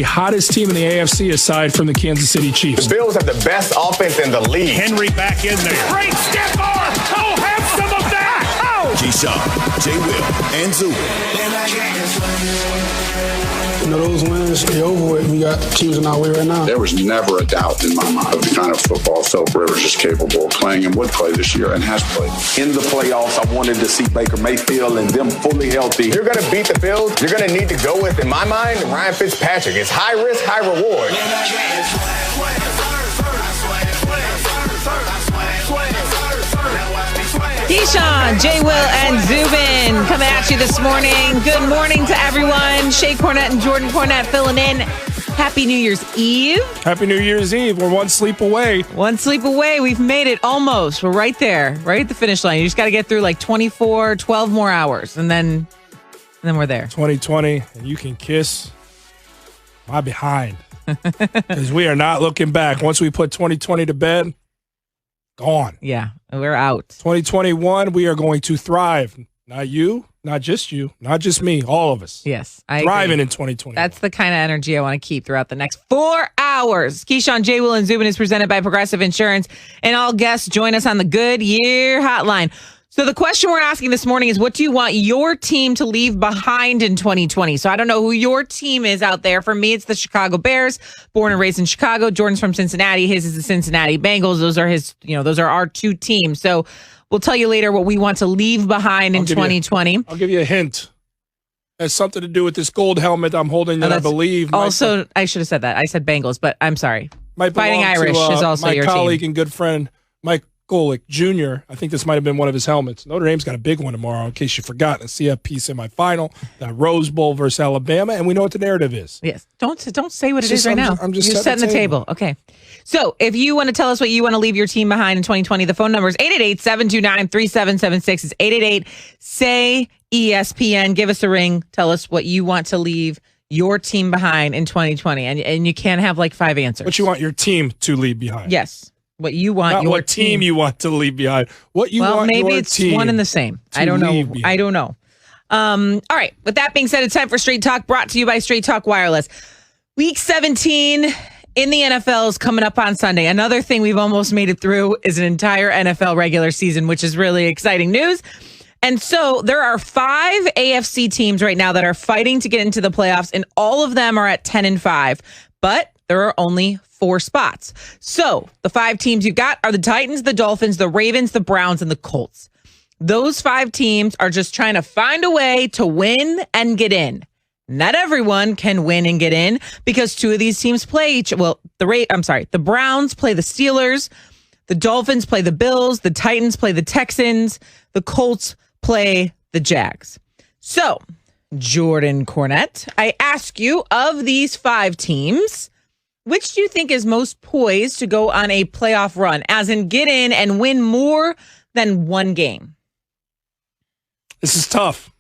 The hottest team in the AFC aside from the Kansas City Chiefs. The Bills have the best offense in the league. Henry back in there. Great stiff arm. Oh, have some of that. Oh. Keyshawn, J. Will, and Zubin. Those wins, they're over with. We got teams in our way right now. There was never a doubt in my mind of the kind of football Philip Rivers is capable of playing and would play this year and has played. In the playoffs, I wanted to see Baker Mayfield and them fully healthy. You're going to beat the Bills. You're going to need to go with, in my mind, Ryan Fitzpatrick. It's high risk, high reward. Keyshawn, J. Will, and Zubin coming at you this morning. Good morning to everyone. Shay Cornett and Jordan Cornett filling in. Happy New Year's Eve. Happy New Year's Eve. We're one sleep away. One sleep away. We've made it almost. We're right there, right at the finish line. You just got to get through like 12 more hours, and then we're there. 2020, and you can kiss my behind. Because we are not looking back. Once we put 2020 to bed, gone. Yeah, we're out. 2021, we are going to thrive. Not you, not just you, not just me, all of us. Yes, I thriving agree. in 2021. That's the kind of energy I want to keep throughout the next 4 hours. Keyshawn, J. Will, and Zubin is presented by Progressive Insurance, and all guests join us on the Good Year Hotline. So the question we're asking this morning is, what do you want your team to leave behind in 2020? So I don't know who your team is out there. For me, it's the Chicago Bears, born and raised in Chicago. Jordan's from Cincinnati. His is the Cincinnati Bengals. Those are our two teams. So we'll tell you later what we want to leave behind in 2020. I'll give you a hint. It has something to do with this gold helmet I'm holding that I believe. Also, I should have said that. I said Bengals, but I'm sorry. Fighting Irish is also your team. My colleague and good friend, Mike Golick Jr., I think this might have been one of his helmets. Notre Dame's got a big one tomorrow, in case you forgot. The CFP semifinal, that Rose Bowl versus Alabama, and we know what the narrative is. Yes. Don't say what it is right now. I'm just You're setting the table. Okay. So if you want to tell us what you want to leave your team behind in 2020, the phone number is 888-729-3776. It's 888-SAY-ESPN. Give us a ring. Tell us what you want to leave your team behind in 2020. And you can't have like 5 answers. What you want your team to leave behind. Yes. What you want Not your what team you want to leave behind. What you want maybe your it's team one and the same. I don't know. All right. With that being said, it's time for Straight Talk, brought to you by Straight Talk Wireless. Week 17 in the NFL is coming up on Sunday. Another thing we've almost made it through is an entire NFL regular season, which is really exciting news. And so there are 5 AFC teams right now that are fighting to get into the playoffs, and all of them are at 10-5. But there are only 4 spots. So the 5 teams you've got are the Titans, the Dolphins, the Ravens, the Browns, and the Colts. Those 5 teams are just trying to find a way to win and get in. Not everyone can win and get in because 2 of these teams play the Browns play the Steelers, the Dolphins play the Bills, the Titans play the Texans, the Colts play the Jags. So, Jordan Cornett, I ask you, of these 5 teams, which do you think is most poised to go on a playoff run, as in get in and win more than 1 game? This is tough.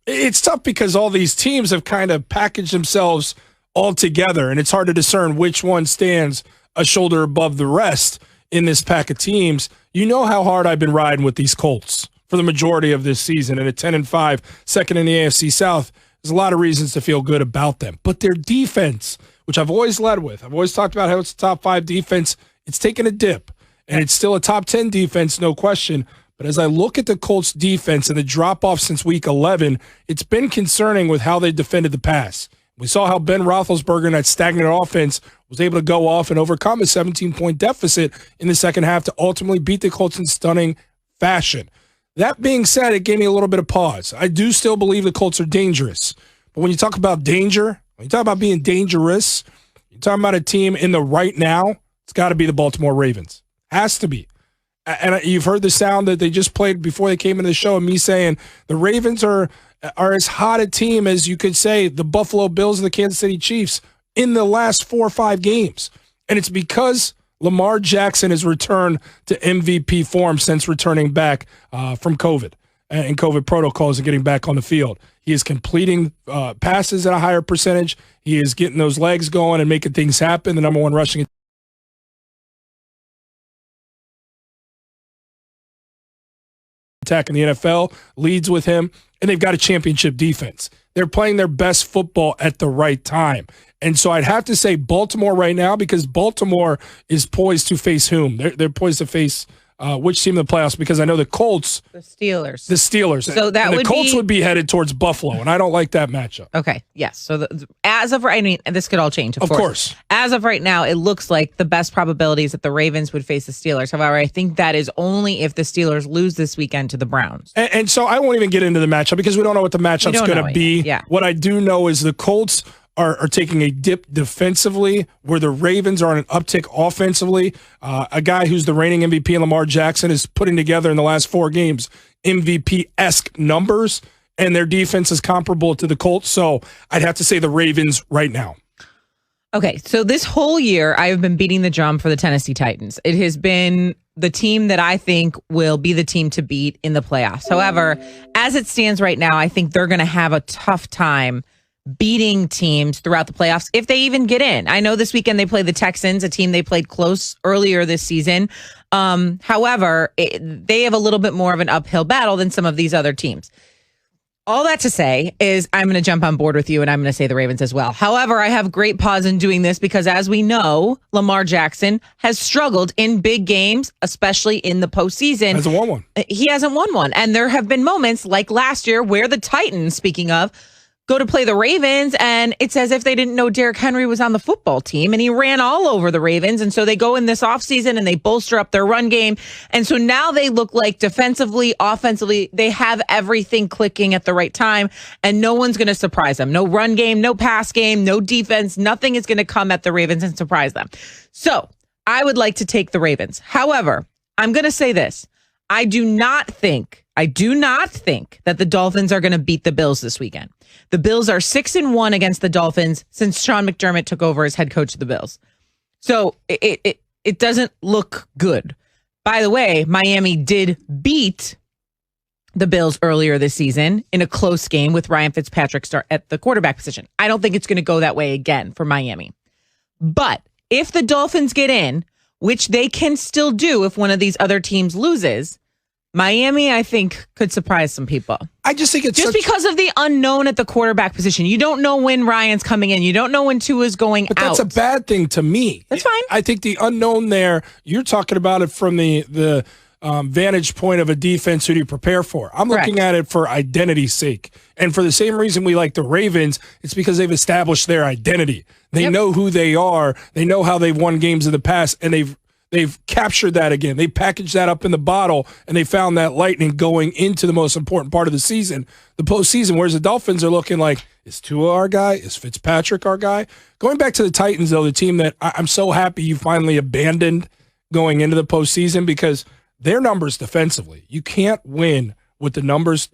It's tough because all these teams have kind of packaged themselves all together, and it's hard to discern which one stands a shoulder above the rest in this pack of teams. You know how hard I've been riding with these Colts for the majority of this season, and at 10-5, second in the AFC South, there's a lot of reasons to feel good about them. But their defense, which I've always led with, I've always talked about how it's a top 5 defense, it's taken a dip, and it's still a top 10 defense, no question. But as I look at the Colts defense and the drop-off since week 11, it's been concerning with how they defended the pass. We saw how Ben Roethlisberger in that stagnant offense was able to go off and overcome a 17-point deficit in the second half to ultimately beat the Colts in stunning fashion. That being said, it gave me a little bit of pause. I do still believe the Colts are dangerous. But when you talk about danger, when you talk about being dangerous, you're talking about a team in the right now, it's got to be the Baltimore Ravens. Has to be. And you've heard the sound that they just played before they came into the show, and me saying the Ravens are as hot a team as you could say the Buffalo Bills and the Kansas City Chiefs in the last 4 or 5 games. And it's because Lamar Jackson has returned to MVP form since returning back from COVID and COVID protocols and getting back on the field. He is completing passes at a higher percentage. He is getting those legs going and making things happen. The number 1 rushing attack in the NFL, leads with him, and they've got a championship defense. They're playing their best football at the right time. And so I'd have to say Baltimore right now, because Baltimore is poised to face whom? They're poised to face which team in the playoffs? Because I know the Colts. The Steelers. The Steelers. So that and the would Colts would be headed towards Buffalo, and I don't like that matchup. Okay, yes. So as of right, I mean, and this could all change, of course. As of right now, it looks like the best probability is that the Ravens would face the Steelers. However, I think that is only if the Steelers lose this weekend to the Browns. And so I won't even get into the matchup because we don't know what the matchup's going to be. Yeah. What I do know is the Colts are taking a dip defensively, where the Ravens are on an uptick offensively. A guy who's the reigning MVP in Lamar Jackson is putting together in the last 4 games MVP-esque numbers, and their defense is comparable to the Colts. So I'd have to say the Ravens right now. Okay, so this whole year I have been beating the drum for the Tennessee Titans. It has been the team that I think will be the team to beat in the playoffs. However, as it stands right now, I think they're going to have a tough time beating teams throughout the playoffs if they even get in. I know this weekend they play the Texans, a team they played close earlier this season. However, they have a little bit more of an uphill battle than some of these other teams. All that to say is I'm going to jump on board with you, and I'm going to say the Ravens as well. However, I have great pause in doing this because, as we know, Lamar Jackson has struggled in big games, especially in the postseason. Hasn't won one. He hasn't won one. And there have been moments like last year where the Titans, speaking of, go to play the Ravens, and it's as if they didn't know Derrick Henry was on the football team, and he ran all over the Ravens. And so they go in this offseason and they bolster up their run game. And so now they look like defensively, offensively, they have everything clicking at the right time, and no one's going to surprise them. No run game, no pass game, no defense. Nothing is going to come at the Ravens and surprise them. So I would like to take the Ravens. However, I'm going to say this. I do not think that the Dolphins are going to beat the Bills this weekend. The Bills are 6-1 against the Dolphins since Sean McDermott took over as head coach of the Bills. So it doesn't look good. By the way, Miami did beat the Bills earlier this season in a close game with Ryan Fitzpatrick start at the quarterback position. I don't think it's going to go that way again for Miami. But if the Dolphins get in, which they can still do if one of these other teams loses, Miami, I think, could surprise some people. I just think it's because of the unknown at the quarterback position. You don't know when Ryan's coming in. You don't know when Tua's going out. That's a bad thing to me. That's fine. I think the unknown there, you're talking about it from the vantage point of a defense who do you prepare for. I'm looking at it for identity's sake. And for the same reason we like the Ravens, it's because they've established their identity. They know who they are. They know how they've won games in the past, and they've captured that again. They packaged that up in the bottle, and they found that lightning going into the most important part of the season, the postseason, whereas the Dolphins are looking like, is Tua our guy? Is Fitzpatrick our guy? Going back to the Titans, though, the team that I'm so happy you finally abandoned going into the postseason, because their numbers defensively, you can't win with the numbers